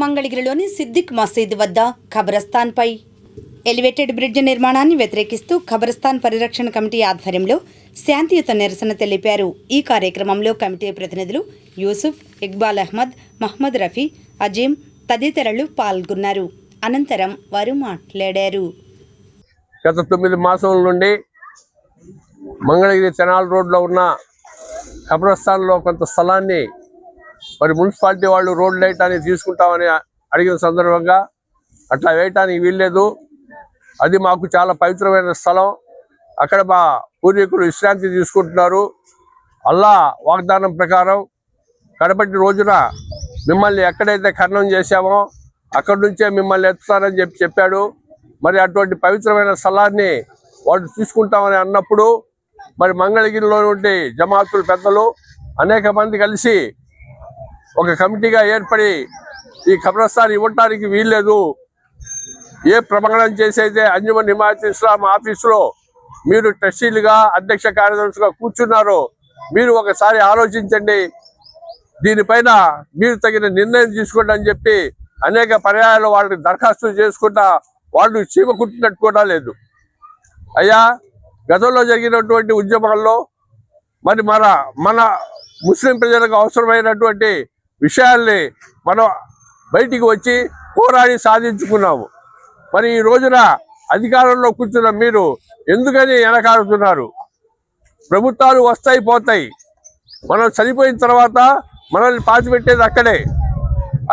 మంగళగిరిలోని సిద్దిక్ మసీద్ వద్ద ఖబరస్థాన్పై ఎలివేటెడ్ బ్రిడ్జ్ నిర్మాణాన్ని వ్యతిరేకిస్తూ ఖబరస్థాన్ పరిరక్షణ కమిటీ ఆధ్వర్యంలో శాంతియుత నిరసన తెలిపారు. ఈ కార్యక్రమంలో కమిటీ ప్రతినిధులు యూసుఫ్, ఇక్బాల్ అహ్మద్, మహ్మద్ రఫీ, అజీం తదితరులు పాల్గొన్నారు. అనంతరం వారు మాట్లాడారు. గత 9 మాసాల నుండి మంగళగిరి తెనాలి రోడ్లో ఉన్న ఖబరస్థాన్లో కొంత స్థలాన్ని మున్సిపాలిటీ వాళ్ళు రోడ్లు వేయటానికి తీసుకుంటామని అడిగిన సందర్భంగా అట్లా వేయటానికి వీల్లేదు. అది మాకు చాలా పవిత్రమైన స్థలం. అక్కడ మా పూర్వీకులు విశ్రాంతి తీసుకుంటున్నారు. అల్లా వాగ్దానం ప్రకారం కడపటి రోజున మిమ్మల్ని ఎక్కడైతే ఖననం చేశామో అక్కడి నుంచే మిమ్మల్ని ఎత్తుతారని చెప్పాడు. మరి అటువంటి పవిత్రమైన స్థలాన్ని వాళ్ళు తీసుకుంటామని అన్నప్పుడు మంగళగిరిలో ఉండే జమాతుల పెద్దలు అనేక మంది కలిసి ఒక కమిటీగా ఏర్పడి ఈ ఖబరస్థాన్ ఇవ్వటానికి వీల్లేదు, ఏ ప్రమాణం చేసైతే అంజుమన్ హిమాయత్ ఇస్లాం ఆఫీసులో మీరు ట్రస్టీలుగా అధ్యక్ష కార్యదర్శిగా కూర్చున్నారో మీరు ఒకసారి ఆలోచించండి, దీనిపైన మీరు తగిన నిర్ణయం తీసుకోండి అని చెప్పి అనేక పర్యాయాలు వాళ్ళకి దరఖాస్తు చేసుకుంటా వాళ్ళు చీమ కుట్టినట్టు కూడా లేదు. అయ్యా, గతంలో జరిగినటువంటి ఉద్యమాల్లో మన ముస్లిం ప్రజలకు అవసరమైనటువంటి విషయాల్ని మనం బయటికి వచ్చి పోరాడి సాధించుకున్నాము. ఈ రోజున అధికారంలో కూర్చున్న మీరు ఎందుకని వెనకాడుతున్నారు? ప్రభుత్వాలు వస్తాయి పోతాయి, మనం చనిపోయిన తర్వాత మనల్ని పాతిపెట్టేది అక్కడే.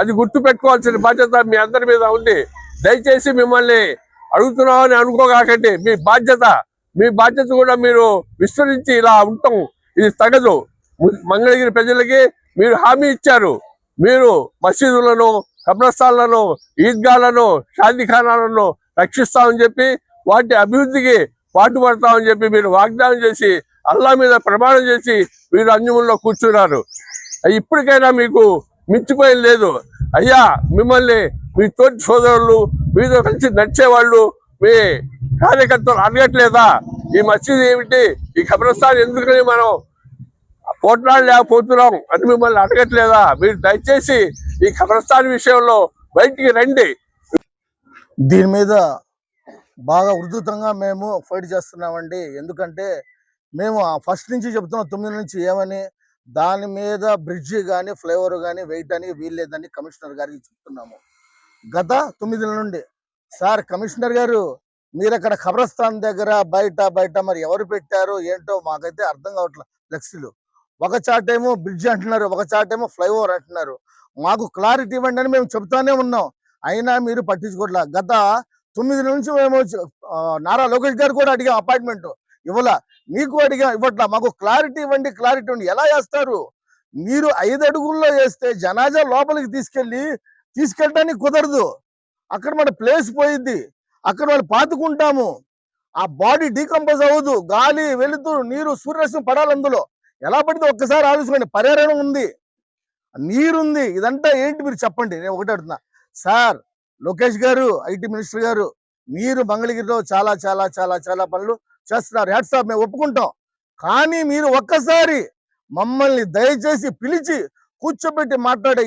అది గుర్తు పెట్టుకోవాల్సిన బాధ్యత మీ అందరి మీద ఉంది. దయచేసి మిమ్మల్ని అడుగుతున్నామని అనుకోగాకండి. మీ బాధ్యత కూడా మీరు విస్తరించి ఇలా ఉంటాం, ఇది తగదు. మంగళగిరి ప్రజలకి మీరు హామీ ఇచ్చారు, మీరు మసీదులను, ఖబరస్థాన్లను, ఈద్గాలను, షాదీఖానాలను రక్షిస్తామని చెప్పి వాటి అభివృద్ధికి పాటుపడతామని చెప్పి మీరు వాగ్దానం చేసి అల్లా మీద ప్రమాణం చేసి మీరు అంజుమంలో కూర్చున్నారు. ఇప్పటికైనా మీకు మించిపోయేది లేదు. అయ్యా, మిమ్మల్ని మీ తోటి సోదరులు, మీతో కలిసి నడిచేవాళ్ళు, మీ కార్యకర్తలు అడగట్లేదా ఈ మసీదు ఏమిటి, ఈ ఖబరస్థాన్ ఎందుకని మనం పోట్లాడలేకపోతున్నాం అని మిమ్మల్ని అడగట్లేదా? మీరు దయచేసి ఈ ఖబరస్థాన్ విషయంలో బయటికి రండి. దీని మీద బాగా ఉధృతంగా మేము ఫైట్ చేస్తున్నామండి. ఎందుకంటే మేము ఫస్ట్ నుంచి చెప్తున్నాం, 9 నుంచి ఏమని, దాని మీద బ్రిడ్జి కానీ ఫ్లైఓవర్ కానీ వేయటానికి వీల్లేదని కమిషనర్ గారికి చెప్తున్నాము. గత 9 నుండి సార్ కమిషనర్ గారు, మీరు అక్కడ ఖబరస్థాన్ దగ్గర బయట మరి ఎవరు పెట్టారో ఏంటో మాకైతే అర్థం కావట్లేదు. ఫ్లెక్సీలు ఒక చాటేమో బ్రిడ్జ్ అంటున్నారు, ఒక చాటేమో ఫ్లైఓవర్ అంటున్నారు. మాకు క్లారిటీ ఇవ్వండి అని మేము చెప్తానే ఉన్నాం, అయినా మీరు పట్టించుకోవట్లా. గత 9 నుంచి మేము నారా లోకేష్ గారు కూడా అడిగాం, అపాయింట్మెంట్ ఇవ్వలా, మీకు అడిగాం, ఇవ్వట్లా. మాకు క్లారిటీ ఇవ్వండి, క్లారిటీ ఇవ్వండి. ఎలా చేస్తారు మీరు? 5 అడుగుల్లో వేస్తే జనాజా లోపలికి తీసుకెళ్ళడానికి కుదరదు. అక్కడ మన ప్లేస్ పోయిద్ది, అక్కడ వాళ్ళు పాతుకుంటాము, ఆ బాడీ డీకంపోజ్ అవ్వదు. గాలి, వెలుతురు, నీరు, సూర్యరశ్మి పడాలి అందులో. ఎలా పడితే ఒక్కసారి ఆలోచించుకోండి. పర్యావరణం ఉంది, నీరుంది, ఇదంతా ఏంటి మీరు చెప్పండి. నేను ఒకటి అడుగుతున్నా సార్, లోకేష్ గారు, ఐటీ మినిస్టర్ గారు, మీరు మంగళగిరిలో చాలా చాలా చాలా చాలా పనులు చేస్తున్నారు, హ్యాట్స్ ఆఫ్, మేము ఒప్పుకుంటాం. కానీ మీరు ఒక్కసారి మమ్మల్ని దయచేసి పిలిచి కూర్చోబెట్టి మాట్లాడే,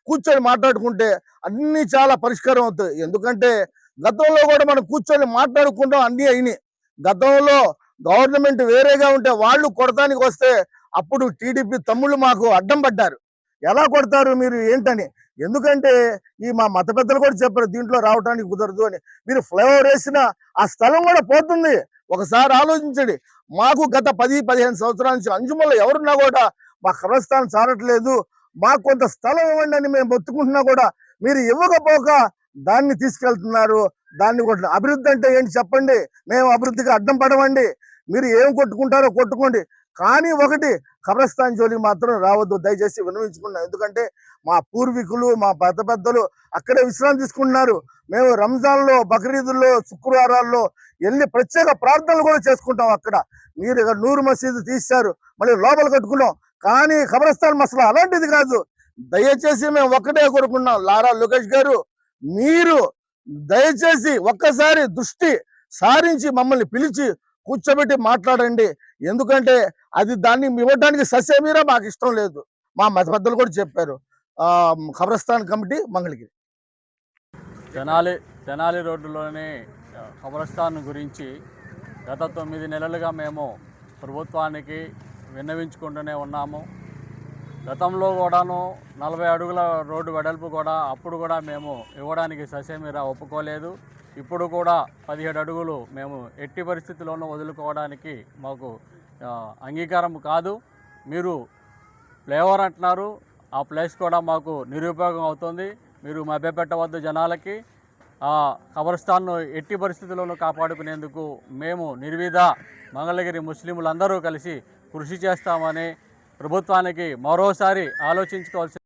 కూర్చొని మాట్లాడుకుంటే అన్ని చాలా పరిష్కారం అవుతాయి. ఎందుకంటే గతంలో కూడా మనం కూర్చొని మాట్లాడుకుంటాం, అన్ని అయినాయి. గతంలో గవర్నమెంట్ వేరేగా ఉంటే వాళ్ళు కొడతానికి వస్తే అప్పుడు టీడీపీ తమ్ముళ్ళు మాకు అడ్డం పడ్డారు. ఎలా కొడతారు మీరు ఏంటని? ఎందుకంటే మా మత పెద్దలు కూడా చెప్పారు, దీంట్లో రావడానికి కుదరదు అని. మీరు ఫ్లైఓవర్ వేసిన ఆ స్థలం కూడా పోతుంది. ఒకసారి ఆలోచించండి. మాకు గత 10-15 సంవత్సరాల నుంచి అంజుమల్లో ఎవరున్నా కూడా మా ఖబరస్థాన్ చారట్లేదు, మాకు కొంత స్థలం ఇవ్వండి అని మేము మొత్తుకుంటున్నా కూడా మీరు ఇవ్వకపోక దాన్ని తీసుకెళ్తున్నారు. దాన్ని కూడా అభివృద్ధి అంటే ఏంటి చెప్పండి? మేము అభివృద్ధికి అడ్డం పడమండి, మీరు ఏం కొట్టుకుంటారో కొట్టుకోండి, కానీ ఒకటి ఖబరస్థాన్ జోలికి మాత్రం రావద్దు, దయచేసి విన్నవించుకున్నాం. ఎందుకంటే మా పూర్వీకులు, మా పెద్దలు అక్కడే విశ్రాంతి తీసుకుంటున్నారు. మేము రంజాన్లో, బక్రీదుల్లో, శుక్రవారాల్లో వెళ్ళి ప్రత్యేక ప్రార్థనలు కూడా చేసుకుంటాం. అక్కడ మీరు నూరు మసీదు తీశారు, మళ్ళీ లోపల కట్టుకున్నాం. కానీ ఖబరస్థాన్ మసలా అలాంటిది కాదు. దయచేసి మేము ఒక్కటే కోరుకున్నాం, నారా లోకేష్ గారు, మీరు దయచేసి ఒక్కసారి దృష్టి సారించి మమ్మల్ని పిలిచి కూర్చోబెట్టి మాట్లాడండి. ఎందుకంటే అది దాన్ని ఇవ్వడానికి ససేమీరా మాకు ఇష్టం లేదు. మా మత పెద్దలు కూడా చెప్పారు. ఖబరస్థాన్ కమిటీ మంగళగిరి. తెనాలి రోడ్డులోని ఖబరస్థాన్ గురించి గత 9 నెలలుగా మేము ప్రభుత్వానికి విన్నవించుకుంటూనే ఉన్నాము. గతంలో కూడాను 40 అడుగుల రోడ్డు వెడల్పు కూడా అప్పుడు కూడా మేము ఇవ్వడానికి ససేమిరా ఒప్పుకోలేదు. ఇప్పుడు కూడా 17 అడుగులు మేము ఎట్టి పరిస్థితుల్లోనూ వదులుకోవడానికి మాకు అంగీకారం కాదు. మీరు ఫ్లేవర్ అంటున్నారు, ఆ ప్లేస్ కూడా మాకు నిరుపయోగం అవుతుంది. మీరు మభ్యపెట్టవద్దు జనాలకి. ఖబరస్థాన్ను ఎట్టి పరిస్థితుల్లోనూ కాపాడుకునేందుకు మేము నిర్విధ మంగళగిరి ముస్లింలందరూ కలిసి కృషి చేస్తామని ప్రభుత్వానికి మరోసారి ఆలోచించుకోవాల్సి